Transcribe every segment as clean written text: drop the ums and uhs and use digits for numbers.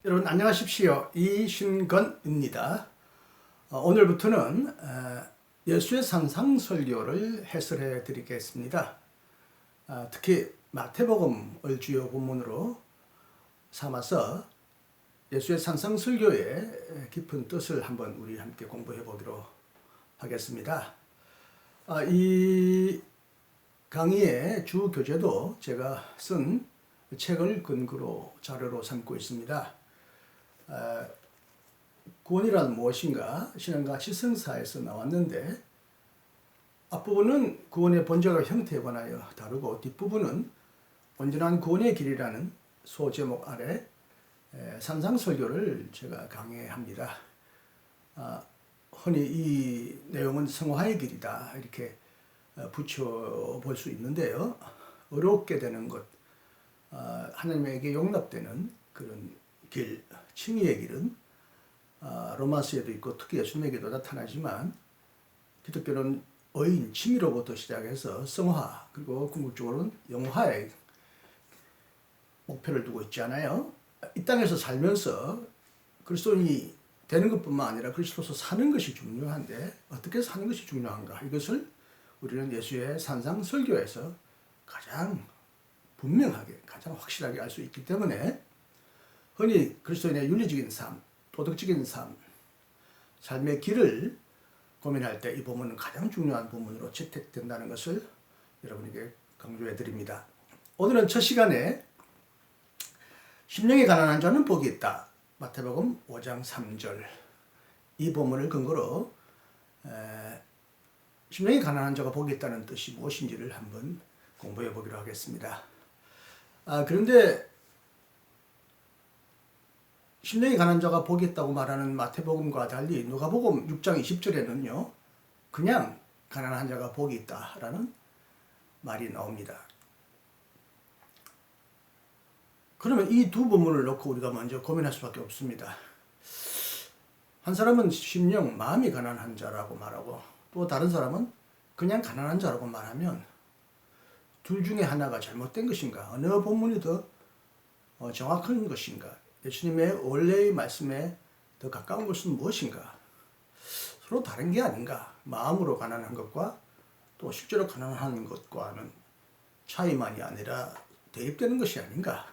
여러분 안녕하십시오. 이신건입니다. 오늘부터는 예수의 산상설교를 해설해 드리겠습니다. 특히 마태복음을 주요 본문으로 삼아서 예수의 산상설교의 깊은 뜻을 한번 우리 함께 공부해 보도록 하겠습니다. 이 강의의 주 교재도 제가 쓴 책을 근거로 자료로 삼고 있습니다. 구원이란 무엇인가? 신앙과 지성사에서 나왔는데 앞부분은 구원의 본질과 형태에 관하여 다루고 뒷부분은 온전한 구원의 길이라는 소제목 아래 산상설교를 제가 강의합니다. 흔히 이 내용은 성화의 길이다 이렇게 붙여볼 수 있는데요. 어렵게 되는 것, 하나님에게 용납되는 그런 길, 칭의의 길은 로마서에도 있고 특히 예수님에게도 나타나지만 기독교는 의인, 칭의로부터 시작해서 성화 그리고 궁극적으로는 영화의 목표를 두고 있잖아요. 이 땅에서 살면서 그리스도인이 되는 것뿐만 아니라 그리스도서 사는 것이 중요한데 어떻게 사는 것이 중요한가? 이것을 우리는 예수의 산상설교에서 가장 분명하게, 가장 확실하게 알 수 있기 때문에 흔히 그리스도인의 윤리적인 삶, 도덕적인 삶, 삶의 길을 고민할 때 이 본문은 가장 중요한 본문으로 채택된다는 것을 여러분에게 강조해 드립니다. 오늘은 첫 시간에 심령이 가난한 자는 복이 있다. 마태복음 5장 3절 이 본문을 근거로 심령이 가난한 자가 복이 있다는 뜻이 무엇인지를 한번 공부해 보기로 하겠습니다. 그런데 심령이 가난한 자가 복이 있다고 말하는 마태복음과 달리 누가복음 6장 20절에는요. 그냥 가난한 자가 복이 있다라는 말이 나옵니다. 그러면 이 두 본문을 놓고 우리가 먼저 고민할 수밖에 없습니다. 한 사람은 심령, 마음이 가난한 자라고 말하고 또 다른 사람은 그냥 가난한 자라고 말하면 둘 중에 하나가 잘못된 것인가? 어느 본문이 더 정확한 것인가? 예수님의 원래의 말씀에 더 가까운 것은 무엇인가? 서로 다른 게 아닌가? 마음으로 가난한 것과 또 실제로 가난한 것과는 차이만이 아니라 대입되는 것이 아닌가?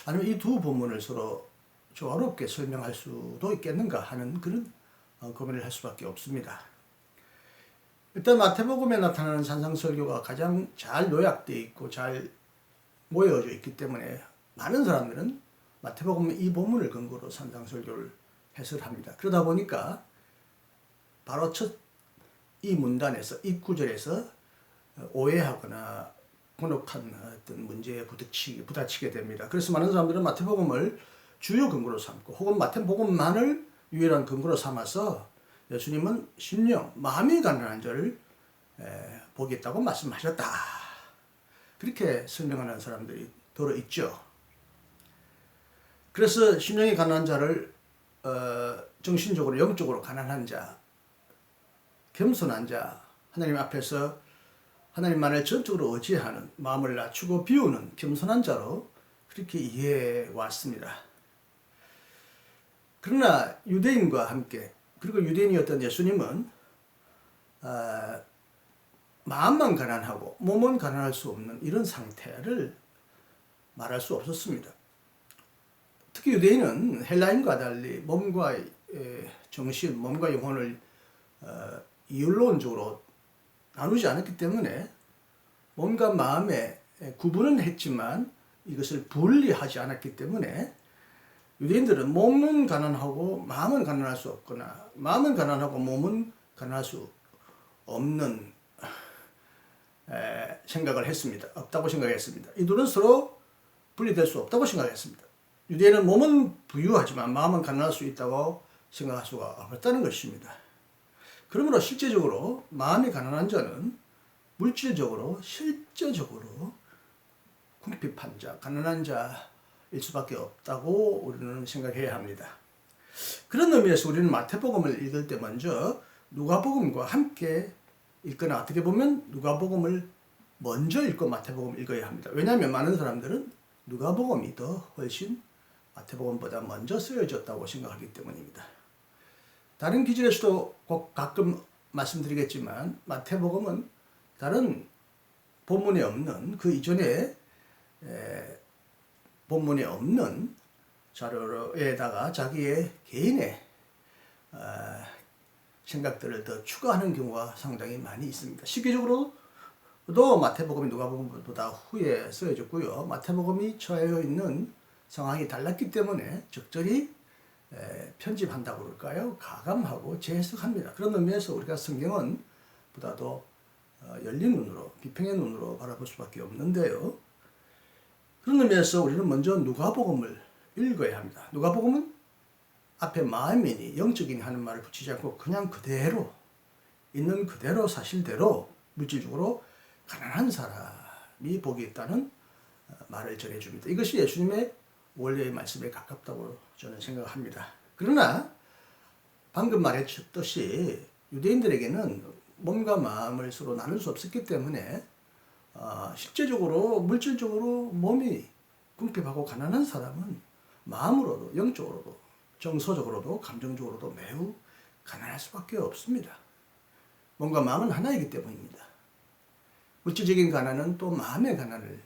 아니면 이 두 본문을 서로 조화롭게 설명할 수도 있겠는가 하는 그런 고민을 할 수밖에 없습니다. 일단 마태복음에 나타나는 산상설교가 가장 잘 요약되어 있고 잘 모여져 있기 때문에 많은 사람들은 마태복음 이 본문을 근거로 산상설교를 해설합니다. 그러다 보니까 바로 첫 이 문단에서 이 구절에서 오해하거나 곤혹한 어떤 문제에 부딪히게 됩니다. 그래서 많은 사람들은 마태복음을 주요 근거로 삼고 혹은 마태복음만을 유일한 근거로 삼아서 예수님은 심령, 마음이 가난한 자를 복이 있다고 말씀하셨다. 그렇게 설명하는 사람들이 더러 있죠. 그래서 심령이 가난한 자를 정신적으로 영적으로 가난한 자, 겸손한 자, 하나님 앞에서 하나님만을 전적으로 의지하는 마음을 낮추고 비우는 겸손한 자로 그렇게 이해해 왔습니다. 그러나 유대인과 함께 그리고 유대인이었던 예수님은 마음만 가난하고 몸은 가난할 수 없는 이런 상태를 말할 수 없었습니다. 특히 유대인은 헬라인과 달리 몸과 정신, 몸과 영혼을 이율론적으로 나누지 않았기 때문에 몸과 마음에 구분은 했지만 이것을 분리하지 않았기 때문에 유대인들은 몸은 가난하고 마음은 가난할 수 없거나 마음은 가난하고 몸은 가난할 수 없는 생각을 했습니다. 없다고 생각했습니다. 이 둘은 서로 분리될 수 없다고 생각했습니다. 유대인은 몸은 부유하지만 마음은 가난할 수 있다고 생각할 수가 없다는 것입니다. 그러므로 실제적으로 마음이 가난한 자는 물질적으로 실제적으로 궁핍한 자, 가난한 자일 수밖에 없다고 우리는 생각해야 합니다. 그런 의미에서 우리는 마태복음을 읽을 때 먼저 누가복음과 함께 읽거나 어떻게 보면 누가복음을 먼저 읽고 마태복음을 읽어야 합니다. 왜냐하면 많은 사람들은 누가복음이 더 훨씬 마태복음보다 먼저 쓰여졌다고 생각하기 때문입니다. 다른 기준에서도 꼭 가끔 말씀드리겠지만 마태복음은 다른 본문에 없는 그 이전에 본문에 없는 자료에다가 자기의 개인의 생각들을 더 추가하는 경우가 상당히 많이 있습니다. 시기적으로도 마태복음이 누가복음보다 후에 쓰여졌고요. 마태복음이 처해 있는 상황이 달랐기 때문에 적절히 편집한다고 그럴까요? 가감하고 재해석합니다. 그런 의미에서 우리가 성경은 보다도 열린 눈으로, 비평의 눈으로 바라볼 수밖에 없는데요. 그런 의미에서 우리는 먼저 누가복음을 읽어야 합니다. 누가복음은 앞에 마음이니 영적이니 하는 말을 붙이지 않고 그냥 그대로 있는 그대로 사실대로 물질적으로 가난한 사람이 복이 있다는 말을 전해줍니다. 이것이 예수님의 원래의 말씀에 가깝다고 저는 생각합니다. 그러나 방금 말했듯이 유대인들에게는 몸과 마음을 서로 나눌 수 없었기 때문에 실제적으로 물질적으로 몸이 궁핍하고 가난한 사람은 마음으로도 영적으로도 정서적으로도 감정적으로도 매우 가난할 수밖에 없습니다. 몸과 마음은 하나이기 때문입니다. 물질적인 가난은 또 마음의 가난을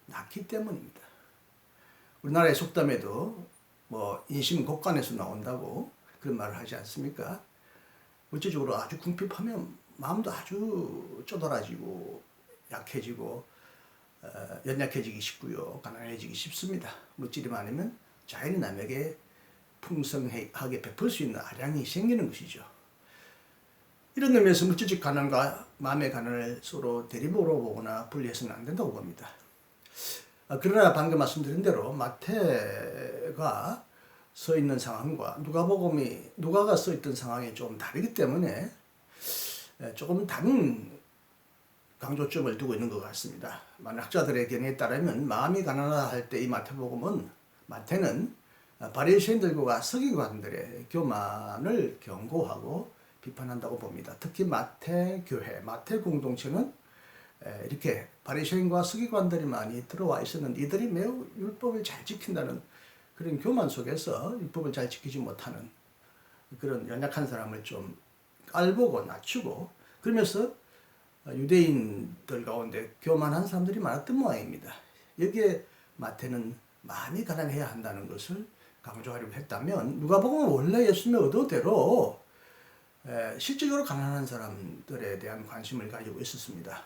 낳기 때문입니다. 우리나라의 속담에도 인심곡간에서 나온다고 그런 말을 하지 않습니까? 물질적으로 아주 궁핍하면 마음도 아주 쪼달아지고 약해지고 연약해지기 쉽고요. 가난해지기 쉽습니다. 물질이 많으면 자연히 남에게 풍성하게 베풀 수 있는 아량이 생기는 것이죠. 이런 의미에서 물질적 가난과 마음의 가난을 서로 대립으로 보거나 분리해서는 안 된다고 봅니다. 그러나 방금 말씀드린 대로 마태가 서 있는 상황과 누가가 서 있던 상황이 좀 다르기 때문에 조금 다른 강조점을 두고 있는 것 같습니다. 많은 학자들의 견해에 따르면 마음이 가난하다 할 때 이 마태는 바리새인들과 서기관들의 교만을 경고하고 비판한다고 봅니다. 특히 마태 교회, 마태 공동체는 이렇게 바리새인과 서기관들이 많이 들어와 있었는데 이들이 매우 율법을 잘 지킨다는 그런 교만 속에서 율법을 잘 지키지 못하는 그런 연약한 사람을 좀 깔보고 낮추고 그러면서 유대인들 가운데 교만한 사람들이 많았던 모양입니다. 여기에 마태는 마음이 가난해야 한다는 것을 강조하려고 했다면 누가복음은 원래 예수님의 의도대로 실질적으로 가난한 사람들에 대한 관심을 가지고 있었습니다.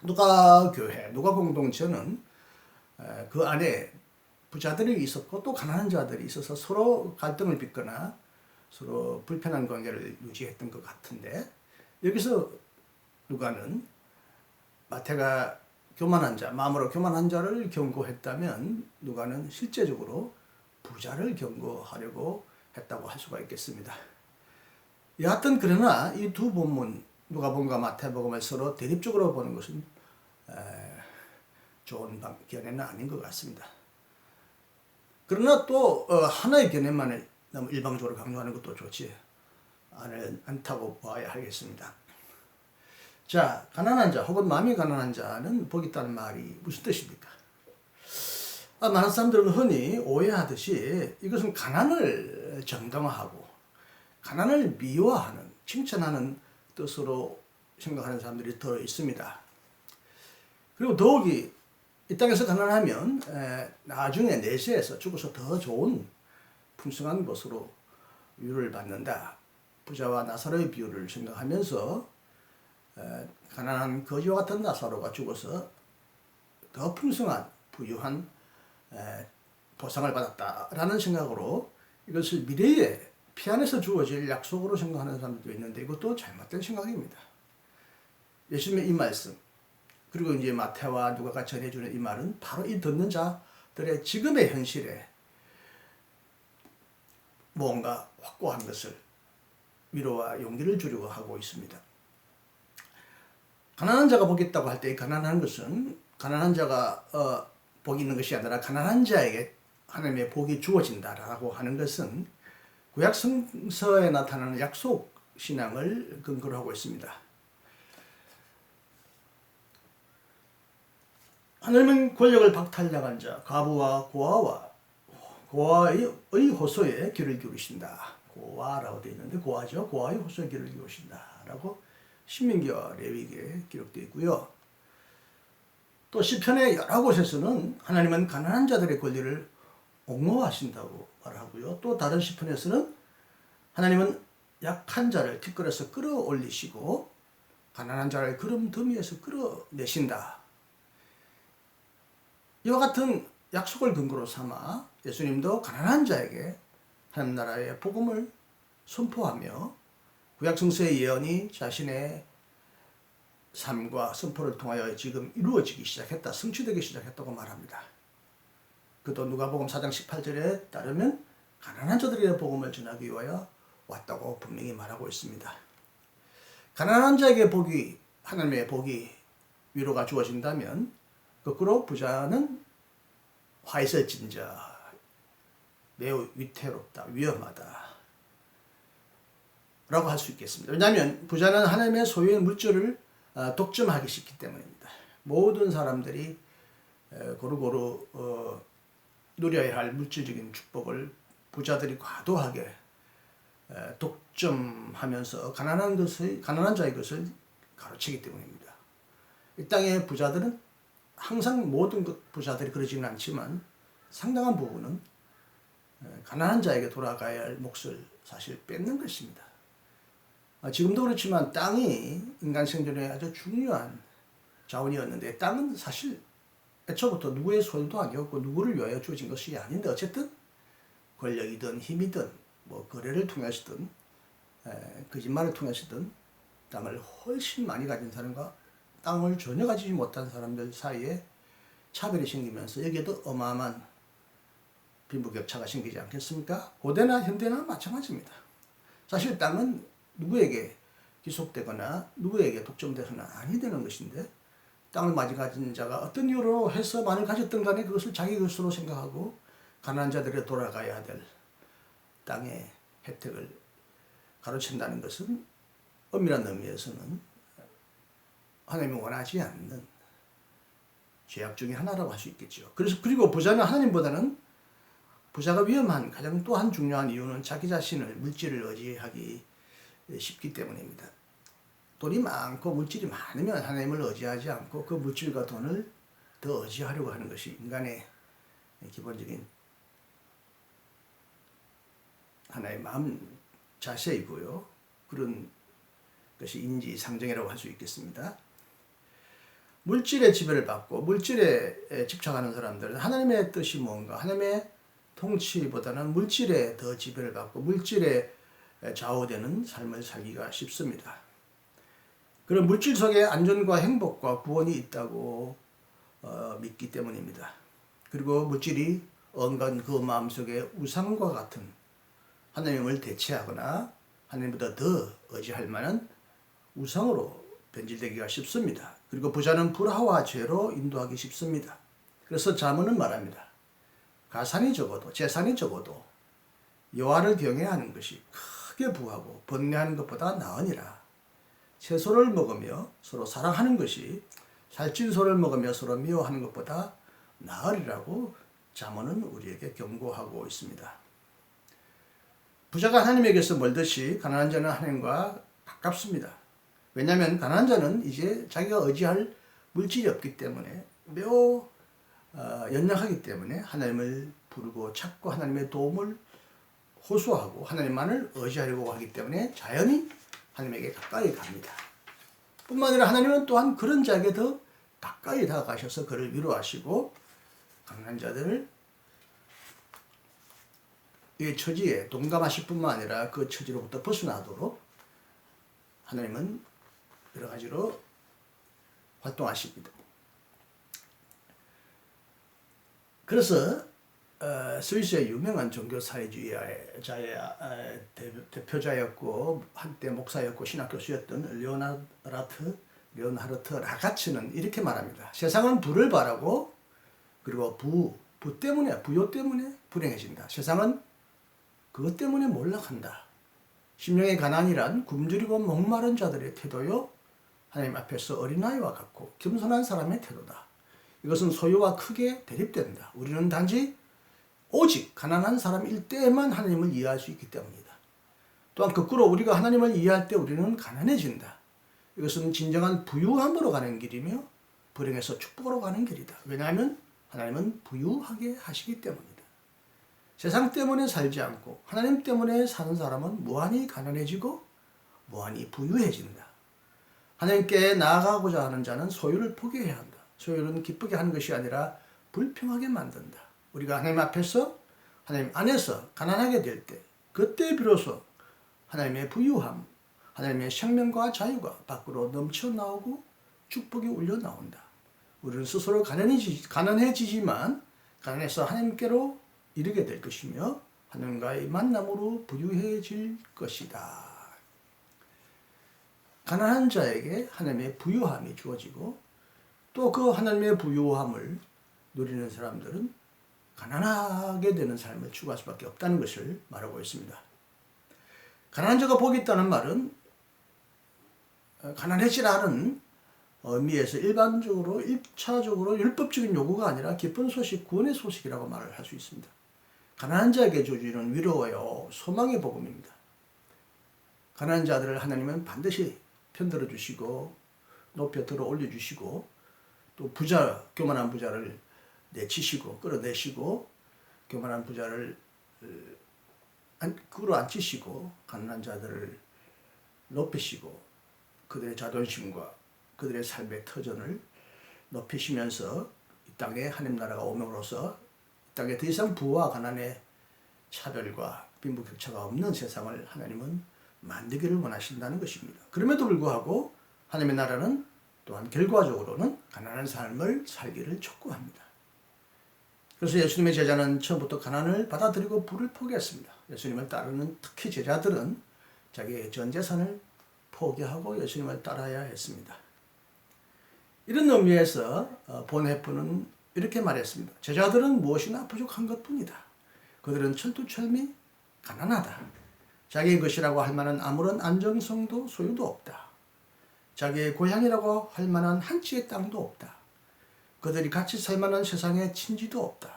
누가 교회, 누가 공동체는 그 안에 부자들이 있었고 또 가난한 자들이 있어서 서로 갈등을 빚거나 서로 불편한 관계를 유지했던 것 같은데 여기서 누가는 마태가 교만한 자, 마음으로 교만한 자를 경고했다면 누가는 실제적으로 부자를 경고하려고 했다고 할 수가 있겠습니다. 여하튼 그러나 이 두 본문 누가복음과 마태복음을 서로 대립적으로 보는 것은 좋은 견해는 아닌 것 같습니다. 그러나 또 하나의 견해만을 너무 일방적으로 강조하는 것도 좋지 않다고 봐야 하겠습니다. 자, 가난한 자 혹은 마음이 가난한 자는 복이 있다는 말이 무슨 뜻입니까? 많은 사람들은 흔히 오해하듯이 이것은 가난을 정당화하고 가난을 미화하는, 칭찬하는 뜻으로 생각하는 사람들이 더 있습니다. 그리고 더욱이 이 땅에서 가난하면 나중에 내세에서 죽어서 더 좋은 풍성한 것으로 위로를 받는다. 부자와 나사로의 비유를 생각하면서 가난한 거지와 같은 나사로가 죽어서 더 풍성한 부유한 보상을 받았다라는 생각으로 이것을 미래에 피 안에서 주어질 약속으로 생각하는 사람들도 있는데 이것도 잘못된 생각입니다. 예수님의 이 말씀 그리고 이제 마태와 누가가 전해주는 이 말은 바로 이 듣는 자들의 지금의 현실에 무언가 확고한 것을 위로와 용기를 주려고 하고 있습니다. 가난한 자가 복이 있다고 할 때 이 가난한 것은 가난한 자가 복이 있는 것이 아니라 가난한 자에게 하나님의 복이 주어진다라고 하는 것은 구약 성서에 나타나는 약속 신앙을 근거로 하고 있습니다. 하나님은 권력을 박탈당한 자, 과부와 고아와 고아의 호소에 귀를 기울이신다. 고아라고 되어 있는데 고아죠. 고아의 호소에 귀를 기울이신다 라고 신명기와 레위기에 기록되어 있고요. 또 시편의 여러 곳에서는 하나님은 가난한 자들의 권리를 옹호하신다고 말하고요. 또 다른 시편에서는 하나님은 약한 자를 티끌에서 끌어올리시고 가난한 자를 구름 더미에서 끌어내신다. 이와 같은 약속을 근거로 삼아 예수님도 가난한 자에게 하나님 나라의 복음을 선포하며 구약 성서의 예언이 자신의 삶과 선포를 통하여 지금 이루어지기 시작했다. 성취되기 시작했다고 말합니다. 그도 누가복음 4장 18절에 따르면 가난한 자들에게 복음을 전하기 위하여 왔다고 분명히 말하고 있습니다. 가난한 자에게 복이, 하나님의 복이, 위로가 주어진다면 거꾸로 부자는 화 있을진 자, 매우 위태롭다, 위험하다 라고 할 수 있겠습니다. 왜냐하면 부자는 하나님의 소유의 물질을 독점하기 쉽기 때문입니다. 모든 사람들이 고루고루 누려야 할 물질적인 축복을 부자들이 과도하게 독점하면서 가난한 자의 것을 가로채기 때문입니다. 이 땅의 부자들은 항상 모든 부자들이 그러지는 않지만 상당한 부분은 가난한 자에게 돌아가야 할 몫을 사실 뺏는 것입니다. 지금도 그렇지만 땅이 인간 생존에 아주 중요한 자원이었는데 땅은 사실 애초부터 누구의 소유도 아니었고 누구를 위하여 주어진 것이 아닌데 어쨌든 권력이든 힘이든 뭐 거래를 통해서든 거짓말을 통해서든 땅을 훨씬 많이 가진 사람과 땅을 전혀 가지지 못한 사람들 사이에 차별이 생기면서 여기에도 어마어마한 빈부격차가 생기지 않겠습니까? 고대나 현대나 마찬가지입니다. 사실 땅은 누구에게 기속되거나 누구에게 독점되거나 아니 되는 것인데 땅을 많이 가진 자가 어떤 이유로 해서 많이 가졌던 간에 그것을 자기 것으로 생각하고 가난한 자들에 돌아가야 될 땅의 혜택을 가로챈다는 것은 엄밀한 의미에서는 하나님이 원하지 않는 죄악 중에 하나라고 할 수 있겠죠. 그리고 부자는 하나님보다는 부자가 위험한 가장 또 한 중요한 이유는 자기 자신을 물질을 의지하기 쉽기 때문입니다. 돈이 많고 물질이 많으면 하나님을 의지하지 않고 그 물질과 돈을 더 의지하려고 하는 것이 인간의 기본적인 하나의 마음 자세이고요. 그런 것이 인지상정이라고 할 수 있겠습니다. 물질의 지배를 받고 물질에 집착하는 사람들은 하나님의 뜻이 뭔가, 하나님의 통치보다는 물질에 더 지배를 받고 물질에 좌우되는 삶을 살기가 쉽습니다. 그런 물질 속에 안전과 행복과 구원이 있다고 믿기 때문입니다. 그리고 물질이 언간 그 마음속에 우상과 같은 하나님을 대체하거나 하나님보다 더 의지할 만한 우상으로 변질되기가 쉽습니다. 그리고 부자는 불화와 죄로 인도하기 쉽습니다. 그래서 잠언은 말합니다. 가산이 적어도 재산이 적어도 여호와를 경외하는 것이 크게 부하고 번뇌하는 것보다 나으니라. 채소를 먹으며 서로 사랑하는 것이 살찐 소를 먹으며 서로 미워하는 것보다 나으리라고 잠언은 우리에게 경고하고 있습니다. 부자가 하나님에게서 멀듯이 가난한 자는 하나님과 가깝습니다. 왜냐하면 가난한 자는 이제 자기가 의지할 물질이 없기 때문에 매우 연약하기 때문에 하나님을 부르고 찾고 하나님의 도움을 호소하고 하나님만을 의지하려고 하기 때문에 자연히 하나님에게 가까이 갑니다. 뿐만 아니라 하나님은 또한 그런 자에게 더 가까이 다가가셔서 그를 위로하시고 가난한 자들을 이 처지에 동감하실 뿐만 아니라 그 처지로부터 벗어나도록 하나님은 여러 가지로 활동하십니다. 그래서 스위스의 유명한 종교사회주의자의 대표자였고 한때 목사였고 신학교수였던 레오나르트 라가츠는 이렇게 말합니다. 세상은 부를 바라고 그리고 부요 때문에 불행해진다. 세상은 그것 때문에 몰락한다. 심령의 가난이란 굶주리고 목마른 자들의 태도요 하나님 앞에서 어린아이와 같고 겸손한 사람의 태도다. 이것은 소유와 크게 대립된다. 우리는 단지 오직 가난한 사람일 때만 하나님을 이해할 수 있기 때문이다. 또한 거꾸로 우리가 하나님을 이해할 때 우리는 가난해진다. 이것은 진정한 부유함으로 가는 길이며 불행에서 축복으로 가는 길이다. 왜냐하면 하나님은 부유하게 하시기 때문이다. 세상 때문에 살지 않고 하나님 때문에 사는 사람은 무한히 가난해지고 무한히 부유해진다. 하나님께 나아가고자 하는 자는 소유를 포기해야 한다. 소유는 기쁘게 하는 것이 아니라 불평하게 만든다. 우리가 하나님 앞에서 하나님 안에서 가난하게 될 때 그때 비로소 하나님의 부유함, 하나님의 생명과 자유가 밖으로 넘쳐나오고 축복이 울려나온다. 우리는 스스로 가난해지지만 가난해서 하나님께로 이르게 될 것이며 하나님과의 만남으로 부유해질 것이다. 가난한 자에게 하나님의 부유함이 주어지고 또 그 하나님의 부유함을 누리는 사람들은 가난하게 되는 삶을 추구할 수밖에 없다는 것을 말하고 있습니다. 가난한 자가 복이 있다는 말은 가난해지라는 의미에서 일반적으로 1차적으로 율법적인 요구가 아니라 기쁜 소식, 구원의 소식이라고 말을 할 수 있습니다. 가난한 자에게 주어지는 위로요, 소망의 복음입니다. 가난한 자들을 하나님은 반드시 편들어 주시고 높여 들어 올려주시고 또 교만한 부자를 내치시고 끌어내시고 교만한 부자를 끌어앉히시고 가난한 자들을 높이시고 그들의 자존심과 그들의 삶의 터전을 높이시면서 이 땅에 하나님 나라가 오므로써 이 땅에 더 이상 부와 가난의 차별과 빈부격차가 없는 세상을 하나님은 만들기를 원하신다는 것입니다. 그럼에도 불구하고 하나님의 나라는 또한 결과적으로는 가난한 삶을 살기를 촉구합니다. 그래서 예수님의 제자는 처음부터 가난을 받아들이고 부를 포기했습니다. 예수님을 따르는 특히 제자들은 자기의 전 재산을 포기하고 예수님을 따라야 했습니다. 이런 의미에서 본해프는 이렇게 말했습니다. 제자들은 무엇이나 부족한 것뿐이다. 그들은 철두철미 가난하다. 자기의 것이라고 할 만한 아무런 안정성도 소유도 없다. 자기의 고향이라고 할 만한 한 치의 땅도 없다. 그들이 같이 살 만한 세상에 친지도 없다.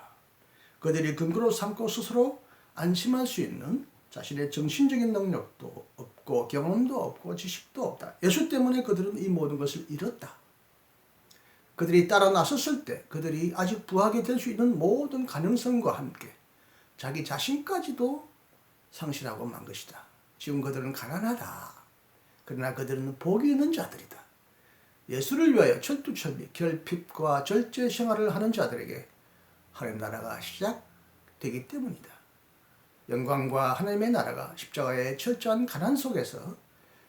그들이 근거로 삼고 스스로 안심할 수 있는 자신의 정신적인 능력도 없고 경험도 없고 지식도 없다. 예수 때문에 그들은 이 모든 것을 잃었다. 그들이 따라 나섰을 때 그들이 아직 부하게 될 수 있는 모든 가능성과 함께 자기 자신까지도 상실하고 만 것이다. 지금 그들은 가난하다. 그러나 그들은 복이 있는 자들이다. 예수를 위하여 철두철미 결핍과 절제 생활을 하는 자들에게 하나님 나라가 시작되기 때문이다. 영광과 하나님의 나라가 십자가의 철저한 가난 속에서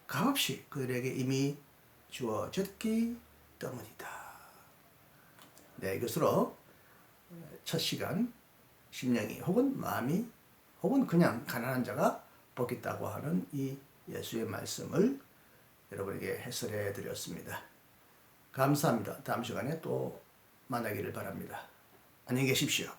값없이 그들에게 이미 주어졌기 때문이다. 네, 이것으로 첫 시간 심령이 혹은 마음이 혹은 그냥 가난한 자가 복 있다고 하는 이 예수의 말씀을 여러분에게 해설해 드렸습니다. 감사합니다. 다음 시간에 또 만나기를 바랍니다. 안녕히 계십시오.